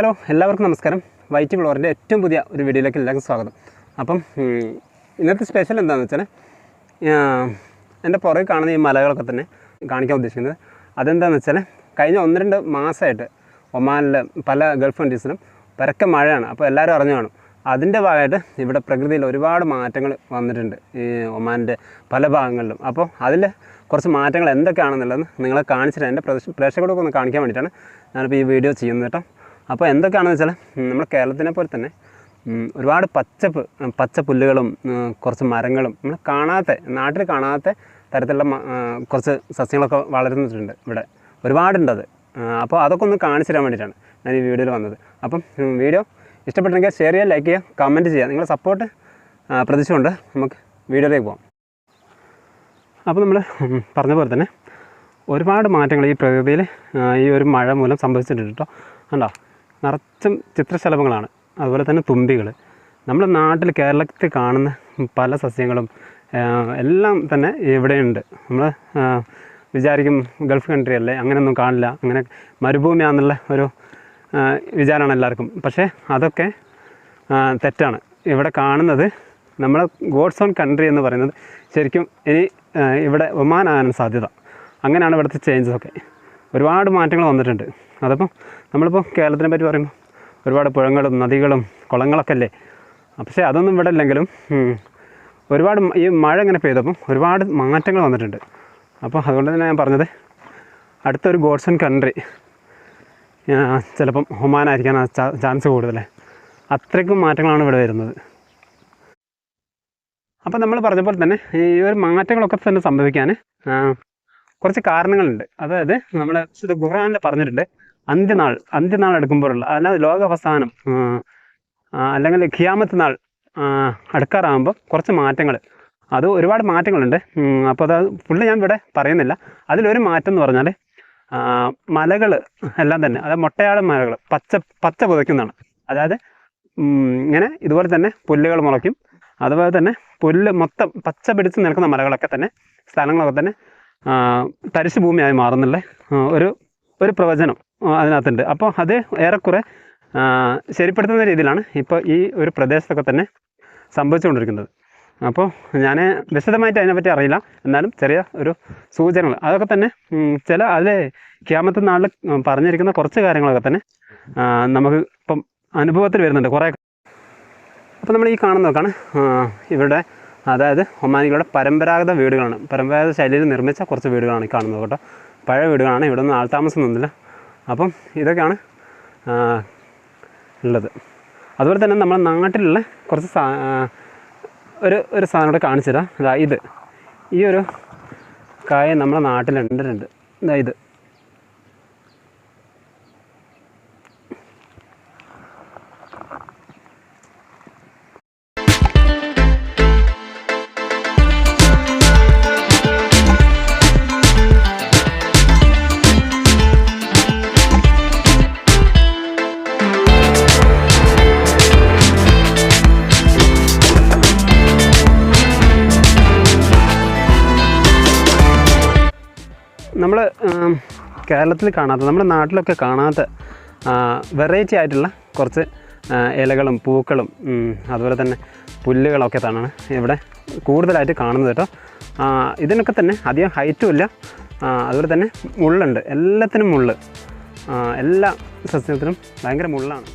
Hello എല്ലാവർക്കും നമസ്കാരം. White ഫ്ലോറിൻ്റെ ഏറ്റവും പുതിയ ഒരു വീഡിയോയിലേക്ക് എല്ലാവർക്കും സ്വാഗതം. അപ്പം ഇന്നത്തെ സ്പെഷ്യൽ എന്താണെന്ന് വെച്ചാൽ എൻ്റെ പുറകെ കാണുന്ന ഈ മലകളൊക്കെ തന്നെ കാണിക്കാൻ ഉദ്ദേശിക്കുന്നത്. അതെന്താണെന്ന് വെച്ചാൽ കഴിഞ്ഞ 1-2 മാസമായിട്ട് ഒമാനിൽ പല ഗൾഫ് കൺട്രീസിലും പരക്കെ മഴയാണ്. അപ്പോൾ എല്ലാവരും അറിഞ്ഞു കാണും. അതിൻ്റെ ഭാഗമായിട്ട് ഇവിടെ പ്രകൃതിയിൽ ഒരുപാട് മാറ്റങ്ങൾ വന്നിട്ടുണ്ട് ഈ ഒമാനിൻ്റെ പല ഭാഗങ്ങളിലും. അപ്പോൾ അതിൽ കുറച്ച് മാറ്റങ്ങൾ എന്തൊക്കെയാണെന്നുള്ളത് നിങ്ങളെ കാണിച്ചിട്ട് എൻ്റെ പ്രേക്ഷകർക്ക് ഒന്ന് കാണിക്കാൻ വേണ്ടിയിട്ടാണ് ഞാനിപ്പോൾ ഈ വീഡിയോ ചെയ്യുന്നത് കേട്ടോ. അപ്പോൾ എന്തൊക്കെയാണെന്ന് വെച്ചാൽ നമ്മുടെ കേരളത്തിനെ പോലെ തന്നെ ഒരുപാട് പച്ച പുല്ലുകളും കുറച്ച് മരങ്ങളും നമ്മൾ നാട്ടിൽ കാണാത്ത തരത്തിലുള്ള കുറച്ച് സസ്യങ്ങളൊക്കെ വളരുന്നിട്ടുണ്ട് ഇവിടെ, ഒരുപാടുണ്ട് അത്. അപ്പോൾ അതൊക്കെ ഒന്ന് കാണിച്ചു തരാൻ വേണ്ടിയിട്ടാണ് ഞാൻ ഈ വീഡിയോയിൽ വന്നത്. അപ്പം വീഡിയോ ഇഷ്ടപ്പെട്ടെങ്കിൽ ഷെയർ ചെയ്യുക, ലൈക്ക് ചെയ്യുക, കമൻറ്റ് ചെയ്യുക. നിങ്ങളുടെ സപ്പോർട്ട് പ്രതീക്ഷിച്ചുകൊണ്ട് നമുക്ക് വീഡിയോയിലേക്ക് പോകാം. അപ്പോൾ നമ്മൾ പറഞ്ഞ പോലെ തന്നെ ഒരുപാട് മാറ്റങ്ങൾ ഈ പ്രകൃതിയിൽ ഈ ഒരു മഴ മൂലം സംഭവിച്ചിട്ടുണ്ട് കേട്ടോ. കണ്ടോ, നിറച്ചും ചിത്രശലഭങ്ങളാണ്, അതുപോലെ തന്നെ തുമ്പികൾ. നമ്മുടെ നാട്ടിൽ കേരളത്തിൽ കാണുന്ന പല സസ്യങ്ങളും എല്ലാം തന്നെ ഇവിടെയുണ്ട്. നമ്മൾ വിചാരിക്കും ഗൾഫ് കൺട്രി അല്ലേ, അങ്ങനെയൊന്നും കാണില്ല, അങ്ങനെ മരുഭൂമിയാണെന്നുള്ള ഒരു വിചാരമാണ് എല്ലാവർക്കും. പക്ഷേ അതൊക്കെ തെറ്റാണ്. ഇവിടെ കാണുന്നത് നമ്മൾ ഗോഡ്സ് ഓൺ കൺട്രി എന്ന് പറയുന്നത് ശരിക്കും ഇനി ഇവിടെ ഒമാനാകാൻ സാധ്യത. അങ്ങനെയാണ് ഇവിടുത്തെ ചേഞ്ചസൊക്കെ. ഒരുപാട് മാറ്റങ്ങൾ വന്നിട്ടുണ്ട്. അതപ്പം നമ്മളിപ്പോൾ കേരളത്തിനെ പറ്റി പറയുമ്പോൾ ഒരുപാട് പുഴകളും നദികളും കുളങ്ങളൊക്കെ അല്ലേ. പക്ഷേ അതൊന്നും ഇവിടെ ഇല്ലെങ്കിലും ഒരുപാട് ഈ മഴ ഇങ്ങനെ പെയ്തപ്പം ഒരുപാട് മാറ്റങ്ങൾ വന്നിട്ടുണ്ട്. അപ്പോൾ അതുകൊണ്ട് തന്നെ ഞാൻ പറഞ്ഞത് അടുത്തൊരു ഗോഡ്സ് ഓൺ കൺട്രി ചിലപ്പം ഒമാനായിരിക്കാൻ ചാൻസ് കൂടുതലേ. അത്രയ്ക്കും മാറ്റങ്ങളാണ് ഇവിടെ വരുന്നത്. അപ്പോൾ നമ്മൾ പറഞ്ഞ പോലെ തന്നെ ഈ ഒരു മാറ്റങ്ങളൊക്കെ തന്നെ സംഭവിക്കാൻ കുറച്ച് കാരണങ്ങളുണ്ട്. അതായത് നമ്മൾ ഖുർആനിൽ പറഞ്ഞിട്ടുണ്ട്, അന്ത്യനാൾ എടുക്കുമ്പോഴുള്ള, അല്ലാതെ ലോകാവസാനം അല്ലെങ്കിൽ ഖിയാമത്ത് നാൾ അടുക്കാറാകുമ്പോൾ കുറച്ച് മാറ്റങ്ങൾ, അത് ഒരുപാട് മാറ്റങ്ങളുണ്ട്. അപ്പോൾ അത് ഫുള്ള് ഞാൻ ഇവിടെ പറയുന്നില്ല. അതിലൊരു മാറ്റം എന്ന് പറഞ്ഞാൽ മലകൾ എല്ലാം തന്നെ, അതായത് മൊട്ടയാട് മലകൾ പച്ച പുതയ്ക്കുന്നതാണ്. അതായത് ഇങ്ങനെ ഇതുപോലെ തന്നെ പുല്ലുകൾ മുളയ്ക്കും. അതുപോലെ തന്നെ പുല്ല് മൊത്തം പച്ച പിടിച്ച് നിൽക്കുന്ന മലകളൊക്കെ തന്നെ, സ്ഥലങ്ങളൊക്കെ തന്നെ തരിശു ഭൂമിയായി മാറുന്നുള്ള ഒരു പ്രവചനം അതിനകത്തുണ്ട്. അപ്പോൾ അത് ഏറെക്കുറെ ശരിപ്പെടുത്തുന്ന രീതിയിലാണ് ഇപ്പോൾ ഈ ഒരു പ്രദേശത്തൊക്കെ തന്നെ സംഭവിച്ചുകൊണ്ടിരിക്കുന്നത്. അപ്പോൾ ഞാൻ വിശദമായിട്ട് അതിനെപ്പറ്റി അറിയില്ല, എന്നാലും ചെറിയ ഒരു സൂചനകൾ അതൊക്കെ തന്നെ അതിൽ ഖിയാമത്ത് നാളിൽ പറഞ്ഞിരിക്കുന്ന കുറച്ച് കാര്യങ്ങളൊക്കെ തന്നെ നമുക്ക് ഇപ്പം അനുഭവത്തിൽ വരുന്നുണ്ട് കുറേ. അപ്പോൾ നമ്മൾ ഈ കാണുന്നതൊക്കെയാണ് ഇവിടെ, അതായത് ഒമാനികളുടെ പരമ്പരാഗത വീടുകളാണ്. പരമ്പരാഗത ശൈലിയിൽ നിർമ്മിച്ച കുറച്ച് വീടുകളാണ് ഈ കാണുന്നത് കേട്ടോ. പഴയ വീടുകളാണ്, ഇവിടെ ഒന്നും ആൾതാമസമൊന്നുമില്ല. അപ്പം ഇതൊക്കെയാണ് ഉള്ളത്. അതുപോലെ തന്നെ നമ്മുടെ നാട്ടിലുള്ള കുറച്ച് ഒരു സാധനം കൂടെ കാണിച്ചു തരാം. ഇത് ഈ ഒരു കായ നമ്മുടെ നാട്ടിലുണ്ട്. ഇത് നമ്മൾ കേരളത്തിൽ കാണാത്ത, നമ്മുടെ നാട്ടിലൊക്കെ കാണാത്ത വെറൈറ്റി ആയിട്ടുള്ള കുറച്ച് ഇലകളും പൂക്കളും അതുപോലെ തന്നെ പുല്ലുകളൊക്കെ തന്നെയാണ് ഇവിടെ കൂടുതലായിട്ട് കാണുന്നത് കേട്ടോ. ഇതിനൊക്കെ തന്നെ അധികം ഹൈറ്റും ഇല്ല, അതുപോലെ തന്നെ മുള്ളുണ്ട്, എല്ലാത്തിനും മുള്ള്, എല്ലാ സസ്യത്തിനും ഭയങ്കര മുള്ളാണ്.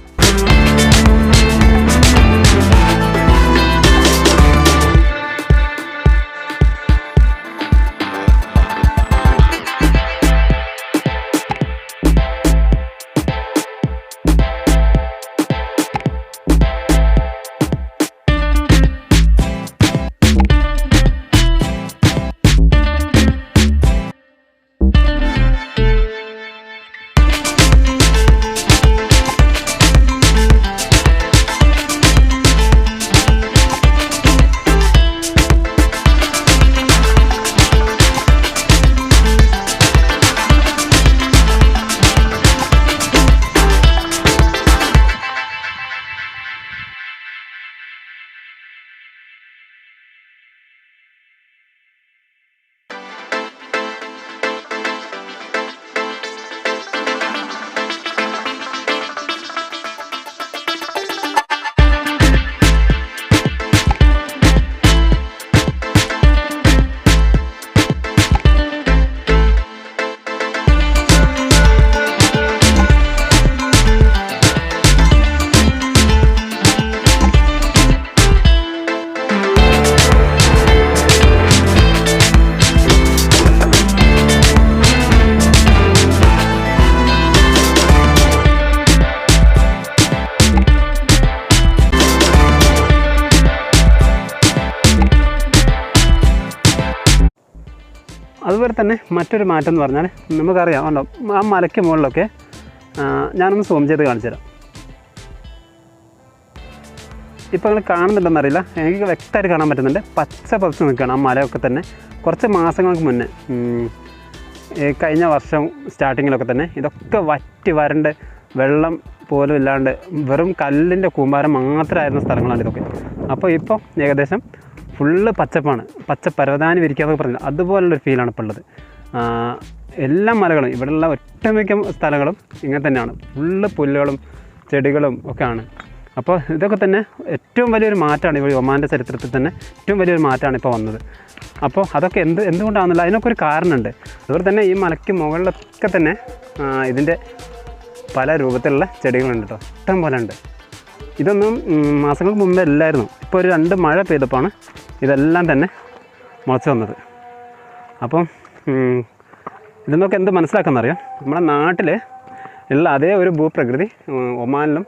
അതുപോലെ തന്നെ മറ്റൊരു മാറ്റം എന്ന് പറഞ്ഞാൽ നമുക്കറിയാം ഉണ്ടോ, ആ മലയ്ക്ക് മുകളിലൊക്കെ ഞാനൊന്ന് സൂം ചെയ്ത് കാണിച്ചു തരാം. ഇപ്പോൾ നിങ്ങൾ കാണുന്നുണ്ടെന്നറിയില്ല, എനിക്ക് വ്യക്തമായിട്ട് കാണാൻ പറ്റുന്നുണ്ട്. പച്ച പറിച്ച് നിൽക്കുകയാണ് ആ മലയൊക്കെ തന്നെ. കുറച്ച് മാസങ്ങൾക്ക് മുന്നേ, കഴിഞ്ഞ വർഷം സ്റ്റാർട്ടിങ്ങിലൊക്കെ തന്നെ ഇതൊക്കെ വറ്റി വരണ്ട് വെള്ളം പോലും ഇല്ലാണ്ട് വെറും കല്ലിൻ്റെ കൂമ്പാരം മാത്രമായിരുന്ന സ്ഥലങ്ങളാണ് ഇതൊക്കെ. അപ്പോൾ ഇപ്പോൾ ഏകദേശം ഫുള്ള് പച്ചപ്പാണ്. പച്ച പരവതാനി വിരിക്കാന്നൊക്കെ പറഞ്ഞില്ല, അതുപോലുള്ളൊരു ഫീലാണ് ഇപ്പോൾ ഉള്ളത്. എല്ലാ മലകളും ഇവിടെയുള്ള ഒട്ടുമിക്ക സ്ഥലങ്ങളും ഇങ്ങനെ തന്നെയാണ്, ഫുള്ള് പുല്ലുകളും ചെടികളും ഒക്കെയാണ്. അപ്പോൾ ഇതൊക്കെ തന്നെ ഏറ്റവും വലിയൊരു മാറ്റമാണ് ഇവിടെ ഒമാൻ്റെ ചരിത്രത്തിൽ തന്നെ ഏറ്റവും വലിയൊരു മാറ്റമാണ് ഇപ്പോൾ വന്നത്. അപ്പോൾ അതൊക്കെ എന്തുകൊണ്ടാണെന്നില്ല, അതിനൊക്കെ ഒരു കാരണമുണ്ട്. അതുപോലെ തന്നെ ഈ മലയ്ക്ക് മുകളിലൊക്കെ തന്നെ ഇതിൻ്റെ പല രൂപത്തിലുള്ള ചെടികളുണ്ട് കേട്ടോ, ഇഷ്ടം പോലെ ഉണ്ട്. ഇതൊന്നും മാസങ്ങൾക്ക് മുമ്പേ ഇല്ലായിരുന്നു. ഇപ്പോൾ ഒരു 2 മഴ പെയ്തപ്പോഴാണ് ഇതെല്ലാം തന്നെ മുളച്ച് വന്നത്. അപ്പം ഇതിന്നൊക്കെ എന്ത് മനസ്സിലാക്കാമെന്നറിയാം, നമ്മുടെ നാട്ടിൽ ഉള്ള അതേ ഒരു ഭൂപ്രകൃതി ഒമാനിലും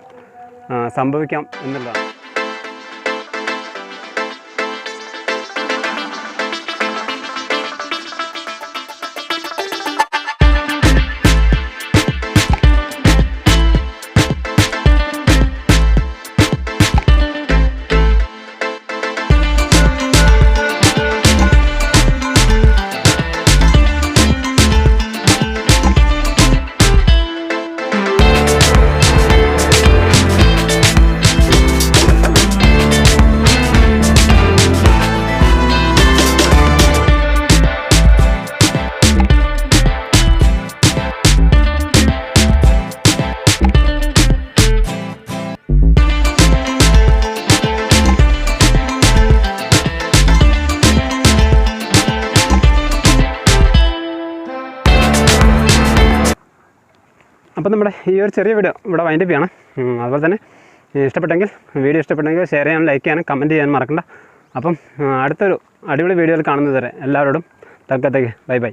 സംഭവിക്കാം എന്നുള്ളതാണ്. അപ്പോൾ നമ്മുടെ ഈ ഒരു ചെറിയ വീഡിയോ ഇവിടെ വൈൻഡപ്പ് ചെയ്യണം. അതുപോലെ തന്നെ വീഡിയോ ഇഷ്ടപ്പെട്ടെങ്കിൽ ഷെയർ ചെയ്യാനും ലൈക്ക് ചെയ്യാനും കമൻറ്റ് ചെയ്യാനും മറക്കണ്ട. അപ്പം അടുത്തൊരു അടിപൊളി വീഡിയോയിൽ കാണുന്നത് വരെ എല്ലാവരോടും തക്കത്തേക്ക് ബൈ ബൈ.